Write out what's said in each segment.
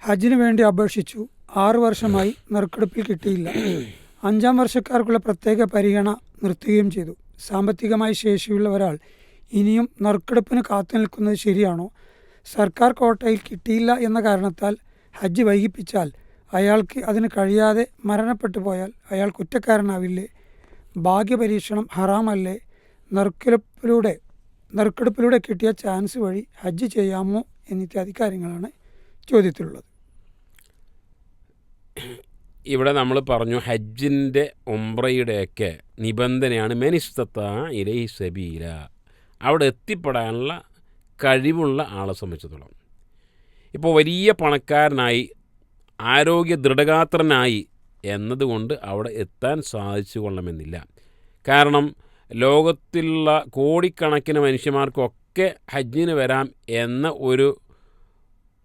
ഹജ്ജിന് വേണ്ടി അപേക്ഷിച്ചു. 6 വർഷമായി നറുക്കെടുപ്പിൽ കിട്ടിയില്ല. 5-ാം വർഷക്കാർക്കുള്ള പ്രത്യേക പരിഗണന നിർത്തുകയും ചെയ്തു. സാമ്പത്തികമായി ശേഷിയുള്ള ഒരാൾ ഇനിയും നറുക്കെടുപ്പിന് കാത്തുനിൽക്കുന്നത് ശരിയാണോ? സർക്കാർ കോട്ടയിൽ കിട്ടിയില്ല എന്ന കാരണത്താൽ ഹജ്ജ് വൈകിപ്പിച്ചാൽ അയാൾക്ക് അതിന് കഴിയാതെ മരണപ്പെട്ടു പോയാൽ അയാൾ കുറ്റക്കാരനാവില്ലേ? ഭാഗ്യപരീക്ഷണം ഹറാമല്ലേ? നറുക്കെടുപ്പിലൂടെ കിട്ടിയ ചാൻസ് വഴി ഹജ്ജ് ചെയ്യാമോ എന്നിത്യാദി കാര്യങ്ങളാണ് ചോദ്യത്തിലുള്ളത്. ഇവിടെ നമ്മൾ പറഞ്ഞു ഹജ്ജിൻ്റെ ഉംറയുടെയൊക്കെ നിബന്ധനയാണ് മെനിസ്തത്ത ഇലൈഹി സബീല, അവിടെ എത്തിപ്പെടാനുള്ള കഴിവുള്ള ആളെ സംബന്ധിച്ചിടത്തോളം. ഇപ്പോൾ വലിയ പണക്കാരനായി ആരോഗ്യ ദൃഢഗാത്രനായി എന്നതുകൊണ്ട് അവിടെ എത്താൻ സാധിച്ചു കൊള്ളണമെന്നില്ല. കാരണം ലോകത്തിലുള്ള കോടിക്കണക്കിന് മനുഷ്യന്മാർക്കൊക്കെ ഹജ്ജിന് വരാം എന്ന ഒരു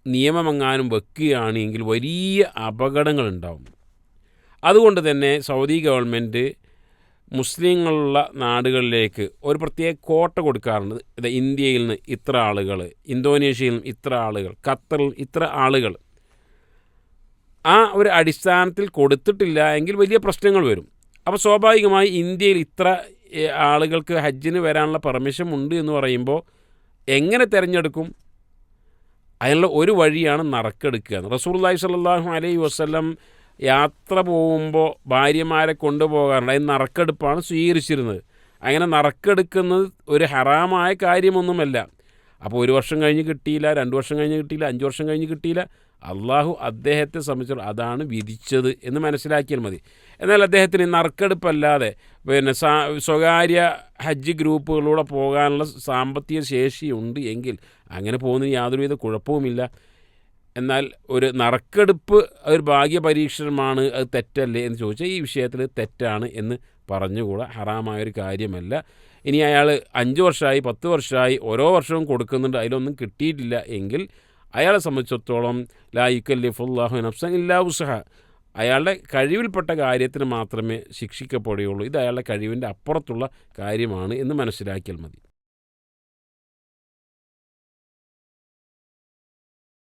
നിയമമെങ്ങാനും വെക്കുകയാണെങ്കിൽ വലിയ അപകടങ്ങളുണ്ടാവും. അതുകൊണ്ട് തന്നെ സൗദി ഗവൺമെൻറ് മുസ്ലിങ്ങളുള്ള നാടുകളിലേക്ക് ഒരു പ്രത്യേക കോട്ട കൊടുക്കാറുണ്ട്. ഇന്ത്യയിൽ നിന്ന് ഇത്ര ആളുകൾ, ഇന്തോനേഷ്യയിൽ നിന്ന് ഇത്ര ആളുകൾ, ഖത്തറിൽ ഇത്ര ആളുകൾ. ആ ഒരു അടിസ്ഥാനത്തിൽ കൊടുത്തിട്ടില്ല എങ്കിൽ വലിയ പ്രശ്നങ്ങൾ വരും. അപ്പോൾ സ്വാഭാവികമായി ഇന്ത്യയിൽ ഇത്ര ആളുകൾക്ക് ഹജ്ജിന് വരാനുള്ള പെർമിഷൻ ഉണ്ട് എന്ന് പറയുമ്പോൾ എങ്ങനെ തിരഞ്ഞെടുക്കും? അതിനുള്ള ഒരു വഴിയാണ് നറുക്കെടുക്കുക. റസൂലുള്ളാഹി സ്വല്ലല്ലാഹു അലൈഹി വസല്ലം യാത്ര പോകുമ്പോൾ ഭാര്യമാരെ കൊണ്ടുപോകാറുണ്ട്. അതിന് നറുക്കെടുപ്പാണ് സ്വീകരിച്ചിരുന്നത്. അങ്ങനെ നറുക്കെടുക്കുന്നത് ഒരു ഹറാമായ കാര്യമൊന്നുമല്ല. അപ്പോൾ 1 വർഷം കഴിഞ്ഞ് കിട്ടിയില്ല, 2 വർഷം കഴിഞ്ഞ് കിട്ടിയില്ല, 5 വർഷം കഴിഞ്ഞ് കിട്ടിയില്ല, അള്ളാഹു അദ്ദേഹത്തെ സംബന്ധിച്ചിടത്തോളം അതാണ് വിധിച്ചത് എന്ന് മനസ്സിലാക്കിയാൽ മതി. എന്നാൽ അദ്ദേഹത്തിന് നറുക്കെടുപ്പല്ലാതെ സ്വകാര്യ ഹജ്ജ് ഗ്രൂപ്പുകളിലൂടെ പോകാനുള്ള സാമ്പത്തിക ശേഷിയുണ്ട് എങ്കിൽ അങ്ങനെ പോകുന്നതിന് യാതൊരുവിധ കുഴപ്പവുമില്ല. എന്നാൽ ഒരു നറുക്കെടുപ്പ് ഒരു ഭാഗ്യപരീക്ഷണമാണ്, അത് തെറ്റല്ലേ എന്ന് ചോദിച്ചാൽ ഈ വിഷയത്തിൽ തെറ്റാണ് എന്ന് പറഞ്ഞുകൂടാ, ഹറാമായൊരു കാര്യമല്ല. ഇനി അയാൾ 5 വർഷമായി 10 വർഷമായി ഓരോ വർഷവും കൊടുക്കുന്നുണ്ട്, അതിലൊന്നും കിട്ടിയിട്ടില്ല എങ്കിൽ അയാളെ സംബന്ധിച്ചിടത്തോളം ലാ യുകല്ലിഫുല്ലാഹു നഫ്സൻ ഇല്ലാ വുസ്അഹ, അയാളുടെ കഴിവിൽപ്പെട്ട കാര്യത്തിന് മാത്രമേ ശിക്ഷിക്കപ്പെടുകയുള്ളൂ. ഇത് അയാളുടെ കഴിവിൻ്റെ അപ്പുറത്തുള്ള കാര്യമാണ് എന്ന് മനസ്സിലാക്കിയാൽ മതി.